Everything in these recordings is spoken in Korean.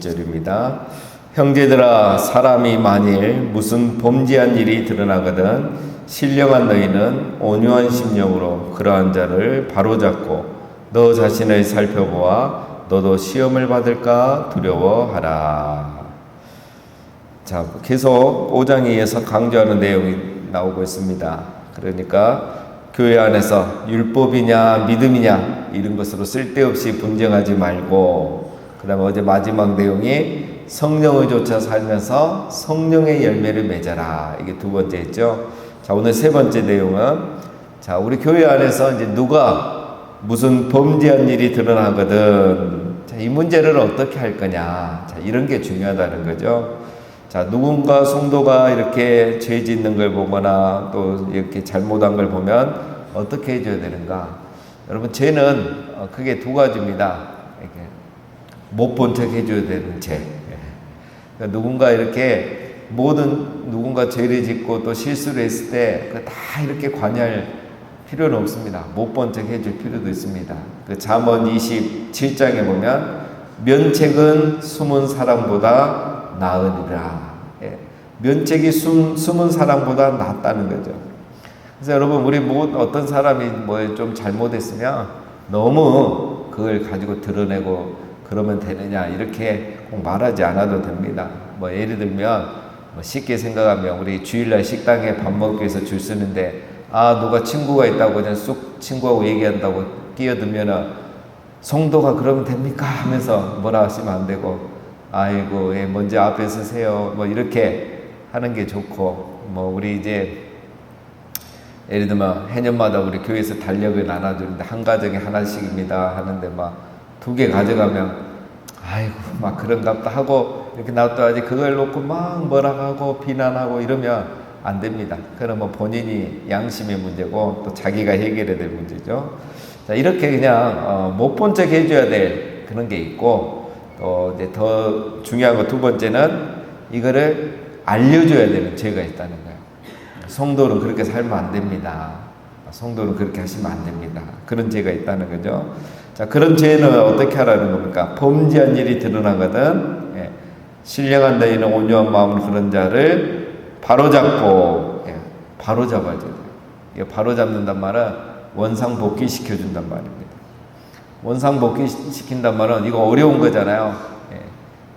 20절입니다. 형제들아, 사람이 만일 무슨 범죄한 일이 드러나거든 신령한 너희는 온유한 심령으로 그러한 자를 바로잡고 너 자신을 살펴보아 너도 시험을 받을까 두려워하라. 자, 계속 5장에 이어서 강조하는 내용이 나오고 있습니다. 그러니까 교회 안에서 율법이냐 믿음이냐 이런 것으로 쓸데없이 분쟁하지 말고, 그 다음에 어제 마지막 내용이 성령을 쫓아 살면서 성령의 열매를 맺어라. 이게 두 번째였죠. 자, 오늘 세 번째 내용은, 자, 우리 교회 안에서 이제 누가 무슨 범죄한 일이 드러나거든, 자, 이 문제를 어떻게 할 거냐. 자, 이런 게 중요하다는 거죠. 자, 누군가 성도가 이렇게 죄 짓는 걸 보거나 또 이렇게 잘못한 걸 보면 어떻게 해줘야 되는가. 여러분, 죄는 크게 두 가지입니다. 이렇게 못 본 척 해줘야 되는 죄. 그러니까 누군가 이렇게 누군가 죄를 짓고 또 실수를 했을 때 다 이렇게 관여할 필요는 없습니다. 못 본 척 해줄 필요도 있습니다. 그 잠언 27장에 보면 면책은 숨은 사람보다 나으리라. 예. 면책이 숨은 사람보다 낫다는 거죠. 그래서 여러분, 우리 어떤 사람이 좀 잘못했으면 너무 그걸 가지고 드러내고 그러면 되느냐 이렇게 꼭 말하지 않아도 됩니다. 예를 들면 쉽게 생각하면 우리 주일날 식당에 밥 먹기 위해서 줄 서는데 누가 친구가 있다고 그냥 쑥 친구하고 얘기한다고 끼어들면은 성도가 그러면 됩니까 하면서 뭐라 하시면 안 되고, 아이고, 먼저 앞에 서세요. 이렇게 하는 게 좋고, 우리 이제, 예를 들면, 해년마다 우리 교회에서 달력을 나눠주는데, 한 가정에 하나씩입니다. 하는데, 2개 가져가면, 아이고, 그런갑다 하고, 이렇게 놔둬야지. 그걸 놓고 뭐라 하고, 비난하고 이러면 안 됩니다. 그건 본인이 양심의 문제고, 또 자기가 해결해야 될 문제죠. 자, 이렇게 그냥, 못 본 척 해줘야 될 그런 게 있고, 또 이제 더 중요한 거 두 번째는 이거를 알려줘야 되는 죄가 있다는 거예요. 성도는 그렇게 살면 안 됩니다. 성도는 그렇게 하시면 안 됩니다. 그런 죄가 있다는 거죠. 자, 그런 죄는 어떻게 하라는 겁니까? 범죄한 일이 드러나거든 신령한 너희는 온유한 마음으로 그런 자를 바로잡고, 바로잡아야 돼요. 바로잡는단 말은 원상복귀 시켜준단 말입니다. 원상복귀 시킨단 말은 이거 어려운 거잖아요.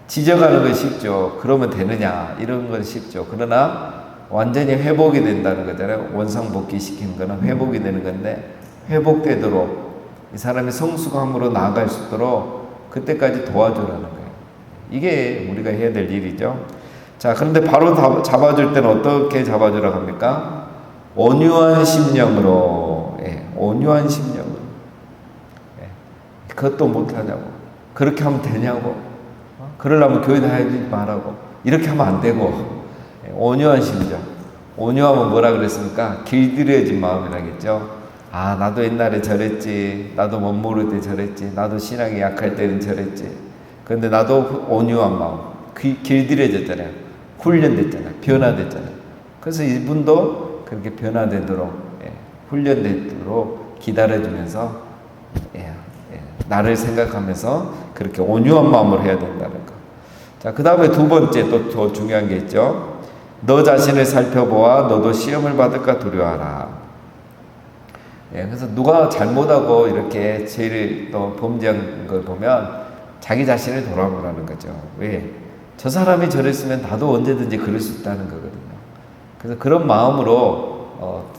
지적하는 건 쉽죠. 그러면 되느냐 이런 건 쉽죠. 그러나 완전히 회복이 된다는 거잖아요. 원상복귀 시키는 거는 회복이 되는 건데, 회복되도록 이 사람이 성숙함으로 나아갈 수 있도록 그때까지 도와주라는 거예요. 이게 우리가 해야 될 일이죠. 자, 그런데 바로 잡아줄 때는 어떻게 잡아주라고 합니까? 온유한 심령으로. 온유한 심령으로. 그것도 못하냐고. 그렇게 하면 되냐고. 그러려면 교회 다니지 말라고. 이렇게 하면 안 되고. 온유한 심정. 온유하면 뭐라 그랬습니까? 길들여진 마음이라겠죠. 나도 옛날에 저랬지. 나도 못 모를 때 저랬지. 나도 신앙이 약할 때는 저랬지. 그런데 나도 온유한 마음. 길들여졌잖아요. 훈련됐잖아요. 변화됐잖아요. 그래서 이분도 그렇게 변화되도록, 훈련되도록 기다려주면서, 나를 생각하면서 그렇게 온유한 마음으로 해야 된다는 거. 자, 그 다음에 두 번째 또 더 중요한 게 있죠. 너 자신을 살펴보아 너도 시험을 받을까 두려워하라. 그래서 누가 잘못하고 이렇게 죄를 또 범죄한 걸 보면 자기 자신을 돌아보라는 거죠. 왜? 저 사람이 저랬으면 나도 언제든지 그럴 수 있다는 거거든요. 그래서 그런 마음으로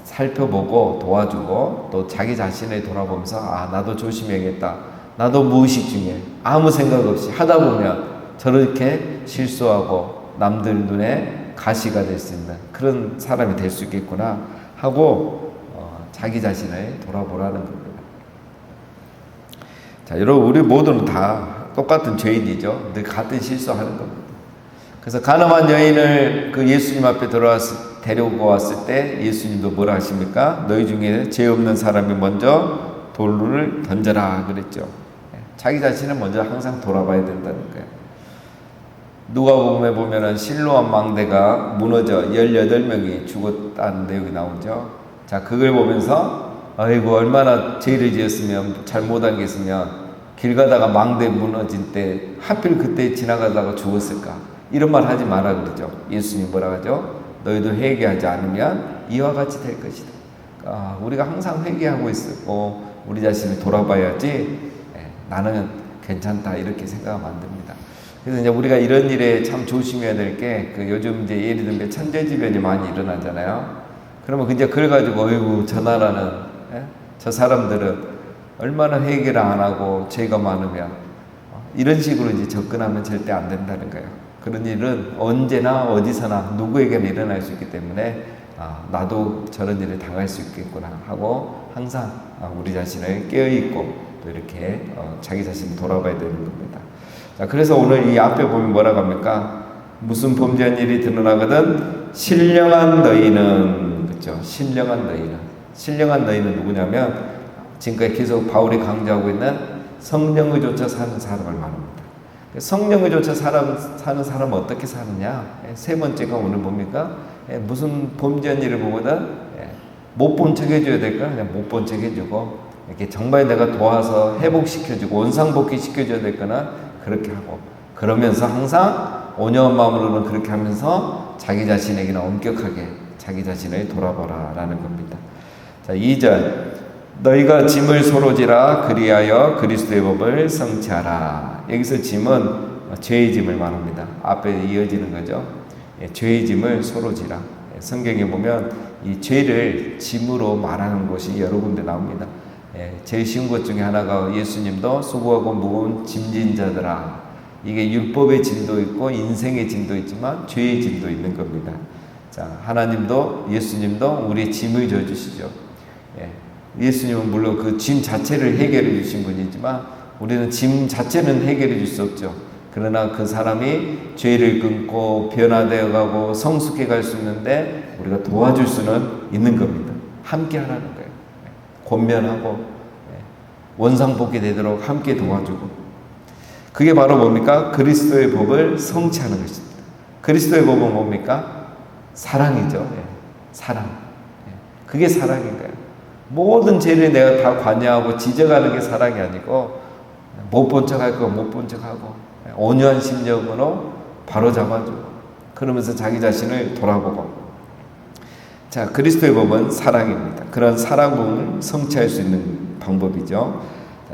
살펴보고 도와주고, 또 자기 자신을 돌아보면서 나도 조심해야겠다. 나도 무의식 중에 아무 생각 없이 하다 보면 저렇게 실수하고 남들 눈에 가시가 될 수 있는 그런 사람이 될 수 있겠구나 하고 자기 자신을 돌아보라는 겁니다. 자, 여러분, 우리 모두는 다 똑같은 죄인이죠. 늘 같은 실수하는 겁니다. 그래서 가늠한 여인을 그 예수님 앞에 데리고 왔을 때 예수님도 뭐라 하십니까? 너희 중에 죄 없는 사람이 먼저 돌을 던져라 그랬죠. 자기 자신을 먼저 항상 돌아봐야 된다는 거예요. 누가복음에 보면은 실로암 망대가 무너져 18명이 죽었다는 내용이 나오죠. 자, 그걸 보면서 아이고 얼마나 죄를 지었으면, 잘못한 게 있으면 길 가다가 망대 무너진 때 하필 그때 지나가다가 죽었을까? 이런 말 하지 마라 그러죠. 예수님 뭐라 하죠? 너희도 회개하지 않으면 이와 같이 될 것이다. 우리가 항상 회개하고 있고 우리 자신을 돌아봐야지 나는 괜찮다 이렇게 생각하면 안 됩니다. 그래서 이제 우리가 이런 일에 참 조심해야 될 게 요즘 이제 예를 들면 천재지변이 많이 일어나잖아요. 그러면 이제 그걸 가지고 어이구 저 나라는 저 사람들은 얼마나 회개를 안 하고 죄가 많으면 이런 식으로 이제 접근하면 절대 안 된다는 거예요. 그런 일은 언제나 어디서나 누구에게나 일어날 수 있기 때문에 나도 저런 일에 당할 수 있겠구나 하고 항상 우리 자신을 깨어있고 또 이렇게 자기 자신을 돌아봐야 되는 겁니다. 자, 그래서 오늘 이 앞에 보면 뭐라고 합니까? 무슨 범죄한 일이 드러나거든 신령한 너희는, 그렇죠? 신령한 너희는 누구냐면 지금까지 계속 바울이 강조하고 있는 성령의 조차 사는 사람을 말합니다. 성령의 조차 사는 사람은 어떻게 사느냐? 세 번째가 오늘 뭡니까? 무슨 범죄한 일을 보거든 못 본 척 해줘야 될까? 그냥 못 본 척 해주고 이렇게 정말 내가 도와서 회복시켜주고 원상복귀 시켜줘야 될 거나 그렇게 하고 그러면서 항상 온유한 마음으로는 그렇게 하면서 자기 자신에게는 엄격하게 자기 자신을 돌아보라 라는 겁니다. 자, 2절 너희가 짐을 서로 지라 그리하여 그리스도의 법을 성취하라. 여기서 짐은 죄의 짐을 말합니다. 앞에 이어지는 거죠. 죄의 짐을 서로 지라. 성경에 보면 이 죄를 짐으로 말하는 곳이 여러 군데 나옵니다. 제일 쉬운 것 중에 하나가 예수님도 수고하고 무거운 짐진 자들아. 이게 율법의 짐도 있고 인생의 짐도 있지만 죄의 짐도 있는 겁니다. 자, 하나님도 예수님도 우리의 짐을 져주시죠. 예수님은 물론 그 짐 자체를 해결해 주신 분이지만 우리는 짐 자체는 해결해 줄 수 없죠. 그러나 그 사람이 죄를 끊고 변화되어 가고 성숙해 갈 수 있는데 우리가 도와줄 수는 있는 겁니다. 함께 하라는 거예요. 권면하고 원상복귀 되도록 함께 도와주고 그게 바로 뭡니까? 그리스도의 법을 성취하는 것입니다. 그리스도의 법은 뭡니까? 사랑이죠. 사랑. 그게 사랑인 거예요. 모든 죄를 내가 다 관여하고 지적하는 게 사랑이 아니고 못 본 척할 거 못 본 척하고 온유한 심정으로 바로 잡아주고 그러면서 자기 자신을 돌아보고 자 그리스도의 법은 사랑입니다. 그런 사랑을 성취할 수 있는 방법이죠.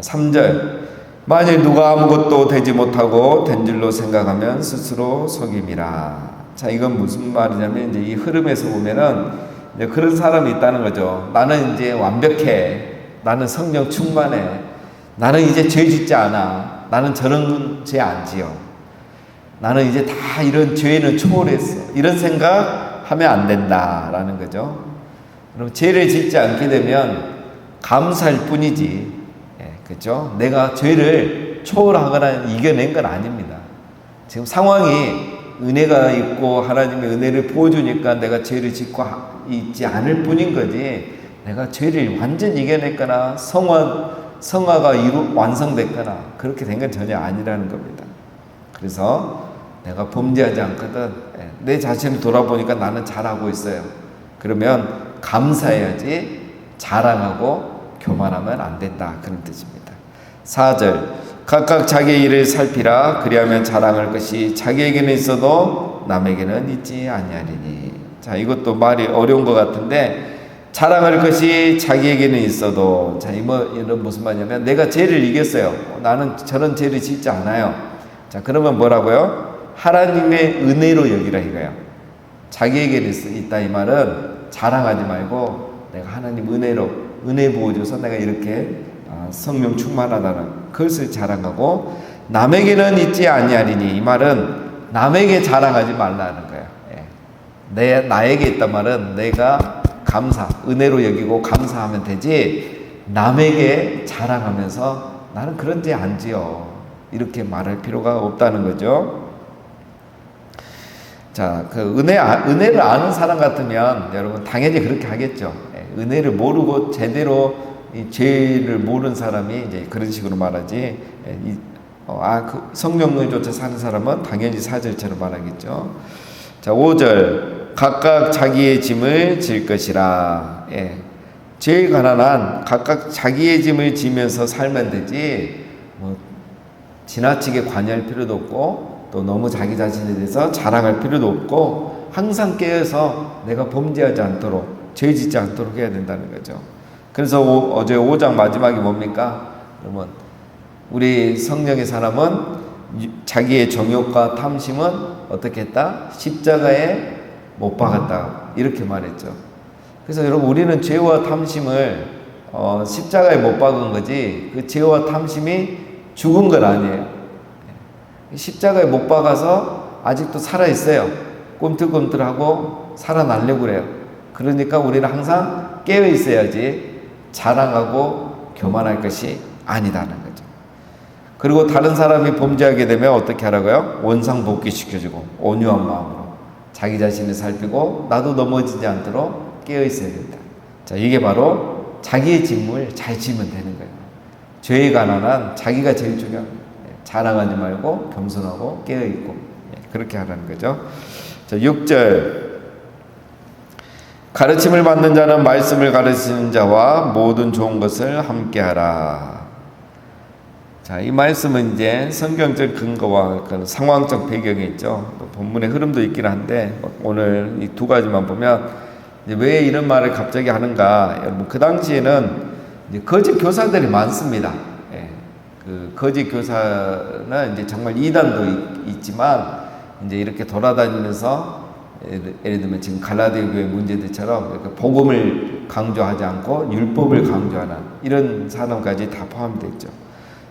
3절 만일 누가 아무것도 되지 못하고 된 줄로 생각하면 스스로 속임이라. 자 이건 무슨 말이냐면 이제 이 흐름에서 보면은 그런 사람이 있다는 거죠. 나는 이제 완벽해. 나는 성령 충만해. 나는 이제 죄 짓지 않아. 나는 저런 죄 안 지어. 나는 이제 다 이런 죄는 초월했어. 이런 생각하면 안 된다라는 거죠. 그럼 죄를 짓지 않게 되면 감사할 뿐이지. 그렇죠? 내가 죄를 초월하거나 이겨낸 건 아닙니다. 지금 상황이 은혜가 있고 하나님의 은혜를 보여주니까 내가 죄를 짓고 있지 않을 뿐인 거지 내가 죄를 완전히 이겨냈거나 성화가 완성됐거나 그렇게 된 건 전혀 아니라는 겁니다. 그래서 내가 범죄하지 않거든 내 자신을 돌아보니까 나는 잘하고 있어요. 그러면 감사해야지 자랑하고 교만하면 안 된다 그런 뜻입니다. 4절 각각 자기의 일을 살피라 그리하면 자랑할 것이 자기에게는 있어도 남에게는 있지 아니하리니. 자 이것도 말이 어려운 것 같은데 자랑할 것이 자기에게는 있어도 자 이런 무슨 말이냐면 내가 죄를 이겼어요. 나는 저런 죄를 짓지 않아요. 자 그러면 뭐라고요? 하나님의 은혜로 여기라 이거야. 자기에게는 있다 이 말은 자랑하지 말고 내가 하나님 은혜 부어줘서 내가 이렇게 성령 충만하다는 그것을 자랑하고 남에게는 있지 아니하리니 이 말은 남에게 자랑하지 말라는 거예요. 나에게 있단 말은 내가 은혜로 여기고 감사하면 되지 남에게 자랑하면서 나는 그런 죄 안 지어 이렇게 말할 필요가 없다는 거죠. 자, 그 은혜를 아는 사람 같으면 여러분 당연히 그렇게 하겠죠. 은혜를 모르고 제대로 이 죄를 모르는 사람이 이제 그런 식으로 말하지. 그 성령의조차 사는 사람은 당연히 4절처럼 말하겠죠. 자, 5절 각각 자기의 짐을 질 것이라. 제일 가난한 각각 자기의 짐을 지면서 살면 되지. 뭐 지나치게 관여할 필요도 없고 또 너무 자기 자신에 대해서 자랑할 필요도 없고 항상 깨어서 내가 범죄하지 않도록 죄 짓지 않도록 해야 된다는 거죠. 그래서 어제 5장 마지막이 뭡니까? 그러면 우리 성령의 사람은 자기의 정욕과 탐심은 어떻게 했다? 십자가에 못 박았다. 이렇게 말했죠. 그래서 여러분 우리는 죄와 탐심을 십자가에 못 박은 거지 그 죄와 탐심이 죽은 건 아니에요. 십자가에 못 박아서 아직도 살아있어요. 꿈틀꿈틀하고 살아나려고 그래요. 그러니까 우리는 항상 깨어 있어야지 자랑하고 교만할 것이 아니다는 거죠. 그리고 다른 사람이 범죄하게 되면 어떻게 하라고요? 원상복귀시켜주고 온유한 마음으로 자기 자신을 살피고 나도 넘어지지 않도록 깨어 있어야 된다. 자, 이게 바로 자기의 짐을 잘 지면 되는 거예요. 죄에 관한 한 자기가 제일 중요합니다. 자랑하지 말고 겸손하고 깨어 있고 그렇게 하라는 거죠. 자, 6절 가르침을 받는 자는 말씀을 가르치는 자와 모든 좋은 것을 함께하라. 자, 이 말씀은 이제 성경적 근거와 상황적 배경이 있죠. 또 본문의 흐름도 있긴 한데 오늘 이 두 가지만 보면 왜 이런 말을 갑자기 하는가? 여러분 그 당시에는 이제 거짓 교사들이 많습니다. 그 거짓 교사는 이제 정말 이단도 있지만 이제 이렇게 돌아다니면서 예를 들면 지금 갈라디아 교회 문제들처럼 복음을 강조하지 않고 율법을 강조하는 이런 사람까지 다 포함되어 있죠.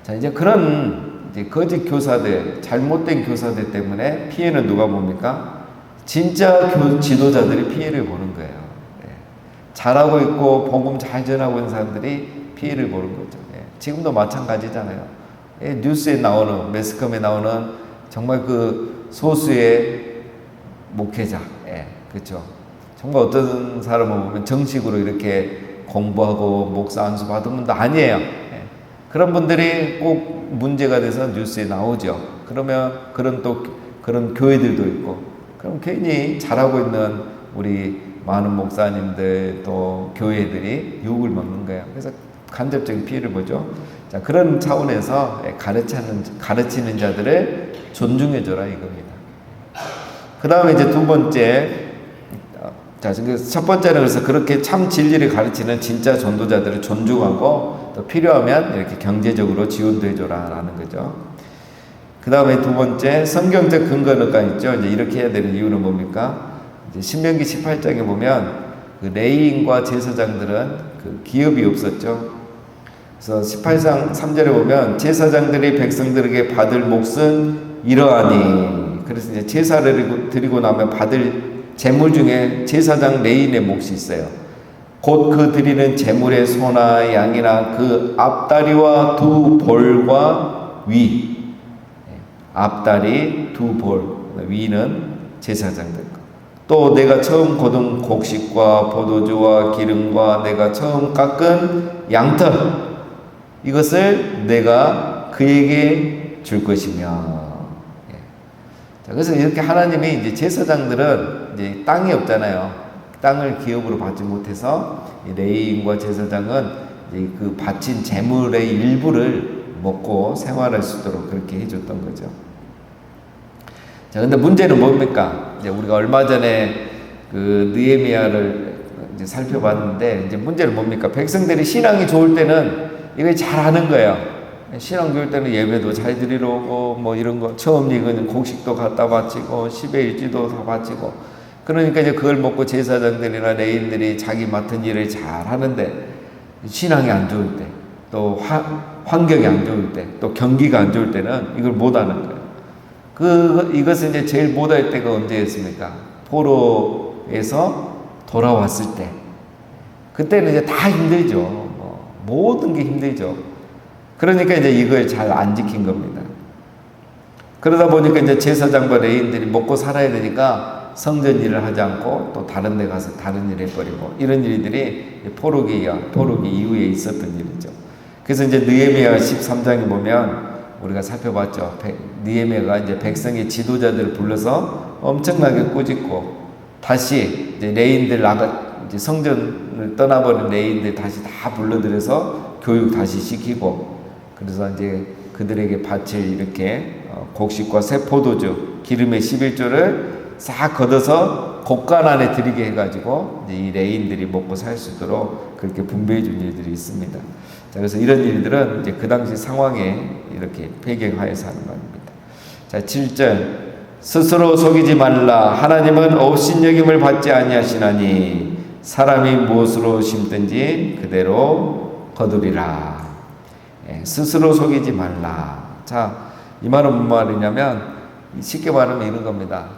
자, 이제 그런 이제 거짓 교사들, 잘못된 교사들 때문에 피해는 누가 봅니까? 진짜 지도자들이 피해를 보는 거예요. 잘하고 있고 복음 잘 전하고 있는 사람들이 피해를 보는 거죠. 지금도 마찬가지잖아요. 뉴스에 나오는, 매스컴에 나오는 정말 그 소수의 목회자, 그렇죠. 정말 어떤 사람을 보면 정식으로 이렇게 공부하고 목사 안수 받은 분도 아니에요. 그런 분들이 꼭 문제가 돼서 뉴스에 나오죠. 그러면 그런 교회들도 있고, 그럼 괜히 잘하고 있는 우리 많은 목사님들 또 교회들이 욕을 먹는 거예요. 그래서 간접적인 피해를 보죠. 자, 그런 차원에서 가르치는 자들을 존중해줘라 이겁니다. 그 다음에 이제 두 번째, 자, 첫 번째는 그래서 그렇게 참 진리를 가르치는 진짜 전도자들을 존중하고 또 필요하면 이렇게 경제적으로 지원도 해줘라 라는 거죠. 그 다음에 두 번째, 성경적 근거가 있죠. 이제 이렇게 해야 되는 이유는 뭡니까? 이제 신명기 18장에 보면 그 레위인과 제사장들은 그 기업이 없었죠. 그래서 18장 3절에 보면 제사장들이 백성들에게 받을 몫은 이러하니, 그래서 이제 제사를 드리고 나면 받을 제물 중에 제사장 레위인의 몫이 있어요. 곧 그 드리는 제물의 소나 양이나 그 앞다리와 두 볼과 위, 앞다리 두 볼, 위는 제사장들. 또 내가 처음 거둔 곡식과 포도주와 기름과 내가 처음 깎은 양털, 이것을 내가 그에게 줄 것이며. 자, 그래서 이렇게 하나님이 이제 제사장들은 이제 땅이 없잖아요. 땅을 기업으로 받지 못해서 레위인과 제사장은 이제 그 바친 제물의 일부를 먹고 생활할 수 있도록 그렇게 해줬던 거죠. 자, 근데 문제는 뭡니까? 이제 우리가 얼마 전에 그 느헤미야를 이제 살펴봤는데, 이제 문제는 뭡니까? 백성들이 신앙이 좋을 때는 이걸 잘하는 거예요. 신앙 좋을 때는 예배도 잘 드리러 오고, 뭐 이런 거, 처음 익은 곡식도 갖다 바치고, 10의 일지도 다 바치고, 그러니까 이제 그걸 먹고 제사장들이나 레인들이 자기 맡은 일을 잘 하는데, 신앙이 안 좋을 때, 또 환경이 안 좋을 때, 또 경기가 안 좋을 때는 이걸 못 하는 거예요. 이것은 이제 제일 못할 때가 언제였습니까? 포로에서 돌아왔을 때. 그때는 이제 다 힘들죠. 모든 게 힘들죠. 그러니까 이제 이걸 잘 안 지킨 겁니다. 그러다 보니까 이제 제사장과 레위인들이 먹고 살아야 되니까 성전 일을 하지 않고 또 다른 데 가서 다른 일을 해버리고, 이런 일들이 포로기 이후에 있었던 일이죠. 그래서 이제 느헤미야 13장에 보면 우리가 살펴봤죠. 느헤미야가 이제 백성의 지도자들을 불러서 엄청나게 꾸짖고, 다시 이제 레인들 이제 성전을 떠나버린 레인들 다시 다 불러들여서 교육 다시 시키고, 그래서 이제 그 그들에게 바칠 이렇게 곡식과 새 포도주, 기름의 11조를 싹 걷어서 곡간 안에 들이게 해가지고 이제 이 레인들이 먹고 살 수 있도록 그렇게 분배해 준 일들이 있습니다. 자, 그래서 이런 일들은 이제 그 당시 상황에 이렇게 배경하여서 하는 겁니다. 자, 7절. 스스로 속이지 말라. 하나님은 업신여김을 받지 아니하시나니 사람이 무엇으로 심든지 그대로 거두리라. 스스로 속이지 말라. 자, 이 말은 무슨 말이냐면 쉽게 말하면 이런 겁니다.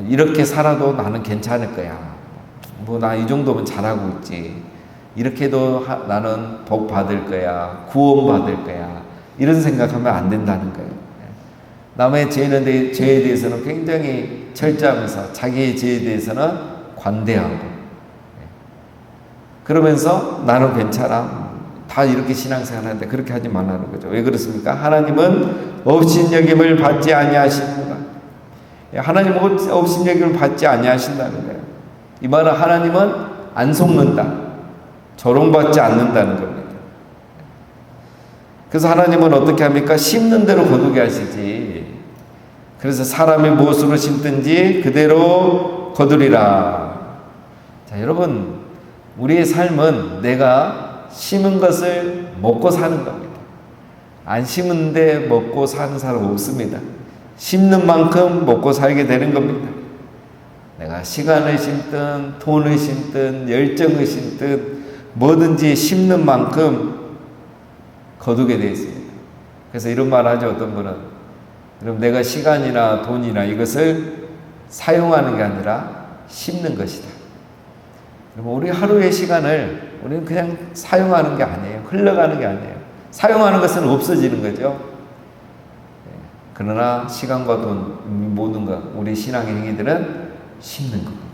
이렇게 살아도 나는 괜찮을 거야. 뭐 나 이 정도면 잘하고 있지. 이렇게도 나는 복 받을 거야. 구원 받을 거야. 이런 생각하면 안 된다는 거예요. 남의 죄에 대해서는 굉장히 철저하면서 자기의 죄에 대해서는 관대하고, 그러면서 나는 괜찮아. 다 이렇게 신앙생활 하는데 그렇게 하지 말라는 거죠. 왜 그렇습니까? 하나님은 업신여김을 받지 아니하십니다. 하나님은 업신여김을 받지 아니하신다는 거예요. 이 말은 하나님은 안 속는다. 조롱받지 않는다는 겁니다. 그래서 하나님은 어떻게 합니까? 심는 대로 거두게 하시지. 그래서 사람이 무엇으로 심든지 그대로 거두리라. 자, 여러분, 우리의 삶은 내가 심은 것을 먹고 사는 겁니다. 안 심은데 먹고 사는 사람 없습니다. 심는 만큼 먹고 살게 되는 겁니다. 내가 시간을 심든 돈을 심든 열정을 심든 뭐든지 심는 만큼 거두게 되어 있습니다. 그래서 이런 말 하죠. 어떤 분은, 그럼 내가 시간이나 돈이나 이것을 사용하는 게 아니라 심는 것이다. 그럼 우리 하루의 시간을 우리는 그냥 사용하는 게 아니에요. 흘러가는 게 아니에요. 사용하는 것은 없어지는 거죠. 그러나 시간과 돈, 모든 것, 우리 신앙의 행위들은 심는 겁니다.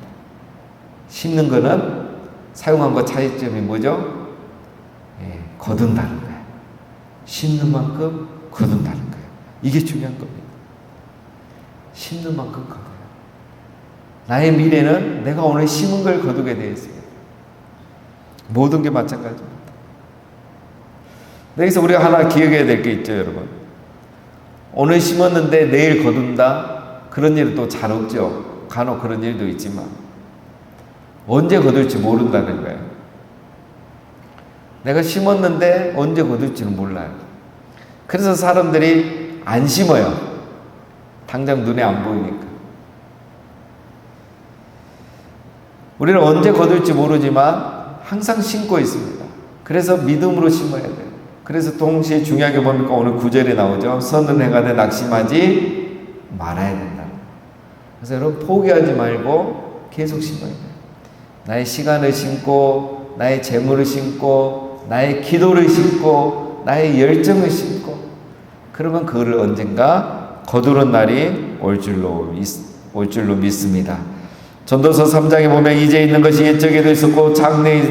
심는 거는 사용한 것 차이점이 뭐죠? 거둔다는 거예요. 심는 만큼 거둔다는 거예요. 이게 중요한 겁니다. 심는 만큼 거둬요. 나의 미래는 내가 오늘 심은 걸 거두게 되어 있습니다. 모든 게 마찬가지입니다. 여기서 우리가 하나 기억해야 될 게 있죠, 여러분. 오늘 심었는데 내일 거둔다? 그런 일은 또 잘 없죠. 간혹 그런 일도 있지만 언제 거둘지 모른다는 거예요. 내가 심었는데 언제 거둘지는 몰라요. 그래서 사람들이 안 심어요. 당장 눈에 안 보이니까. 우리는 언제 거둘지 모르지만 항상 심고 있습니다. 그래서 믿음으로 심어야 돼요. 그래서 동시에 중요한 게 뭡니까? 오늘 9절에 나오죠. 선은 행하되 낙심하지 말아야 된다. 그래서 여러분 포기하지 말고 계속 심어야 돼요. 나의 시간을 심고, 나의 재물을 심고, 나의 기도를 심고, 나의 열정을 심고, 그러면 그거를 언젠가 거두는 날이 올 줄로 믿습니다. 전도서 3장에 보면 이제 있는 것이 옛적에도 있었고 장래에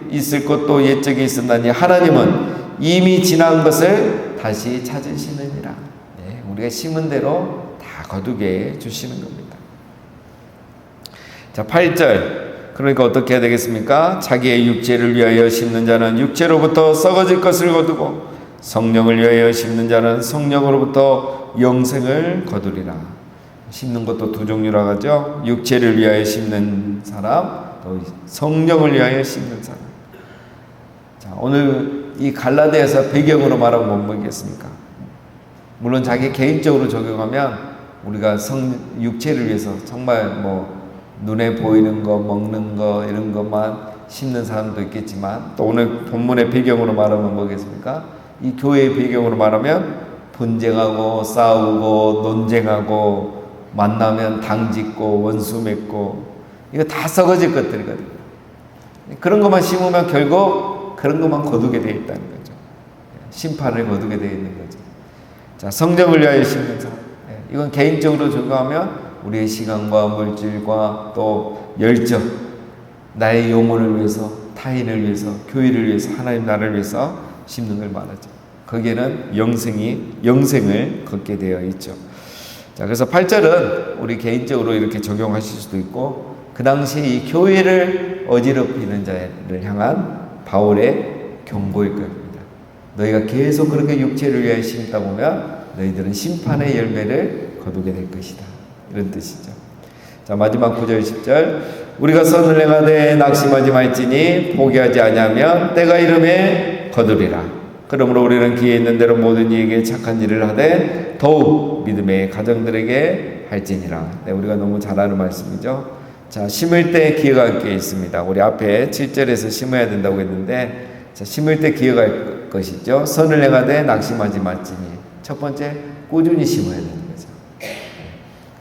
있을 것도 옛적에 있었나니 하나님은 이미 지난 것을 다시 찾으시느니라. 네, 우리가 심은 대로 다 거두게 해주시는 겁니다. 자, 8절. 그러니까 어떻게 해야 되겠습니까? 자기의 육체를 위하여 심는 자는 육체로부터 썩어질 것을 거두고 성령을 위하여 심는 자는 성령으로부터 영생을 거두리라. 심는 것도 두 종류라고 하죠. 육체를 위하여 심는 사람, 또 성령을 위하여 심는 사람. 자, 오늘 이 갈라디아서 배경으로 말하면 뭐겠습니까? 물론 자기 개인적으로 적용하면 우리가 육체를 위해서 정말 뭐 눈에 보이는 거, 먹는 거 이런 것만 심는 사람도 있겠지만, 또 오늘 본문의 배경으로 말하면 뭐겠습니까? 이 교회의 배경으로 말하면 분쟁하고 싸우고 논쟁하고 만나면 당짓고 원수 맺고 이거 다 썩어질 것들이거든요. 그런 것만 심으면 결국 그런 것만 거두게 되어 있다는 거죠. 심판을 거두게 되어 있는 거죠. 자, 성령을 위하여 심는 사람. 이건 개인적으로 적용하면 우리의 시간과 물질과 또 열정, 나의 영혼을 위해서, 타인을 위해서, 교회를 위해서, 하나님 나라를 위해서 심는 걸 말하죠. 거기에는 영생을 걷게 되어 있죠. 자, 그래서 8절은 우리 개인적으로 이렇게 적용하실 수도 있고, 그 당시에 이 교회를 어지럽히는 자를 향한 바울의 경고일 겁니다. 너희가 계속 그렇게 육체를 위하여 심다 보면 너희들은 심판의 열매를 거두게 될 것이다. 이런 뜻이죠. 자, 마지막 9절 10절. 우리가 선을 행하되 낙심하지 말지니 포기하지 아니하면 때가 이름에 거두리라. 그러므로 우리는 기회 있는 대로 모든 이에게 착한 일을 하되 더욱 믿음의 가정들에게 할지니라. 네, 우리가 너무 잘 아는 말씀이죠. 자, 심을 때 기회가 있습니다. 우리 앞에 7절에서 심어야 된다고 했는데, 자, 심을 때 기회가 있을 것이죠. 선을 행하되 낙심하지 말지니. 첫 번째, 꾸준히 심어야 되는 거죠.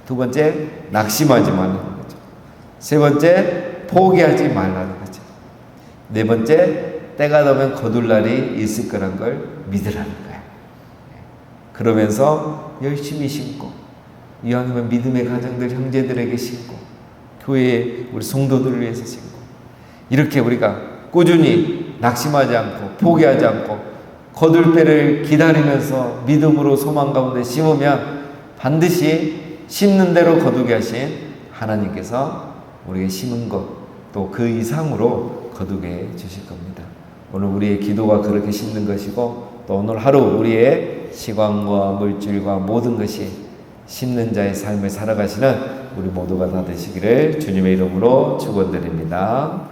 두 번째, 낙심하지 말라는 거죠. 세 번째, 포기하지 말라는 거죠. 네 번째, 때가 되면 거둘 날이 있을 거란 걸 믿으라는 거예요. 그러면서 열심히 심고, 이왕이면 믿음의 가정들, 형제들에게 심고, 교회에 우리 성도들을 위해서 심고, 이렇게 우리가 꾸준히 낙심하지 않고 포기하지 않고 거둘 때를 기다리면서 믿음으로 소망 가운데 심으면 반드시 심는 대로 거두게 하신 하나님께서 우리에게 심은 것 또 그 이상으로 거두게 주실 겁니다. 오늘 우리의 기도가 그렇게 심는 것이고, 또 오늘 하루 우리의 시간과 물질과 모든 것이 심는 자의 삶을 살아가시는 우리 모두가 다 되시기를 주님의 이름으로 축원드립니다.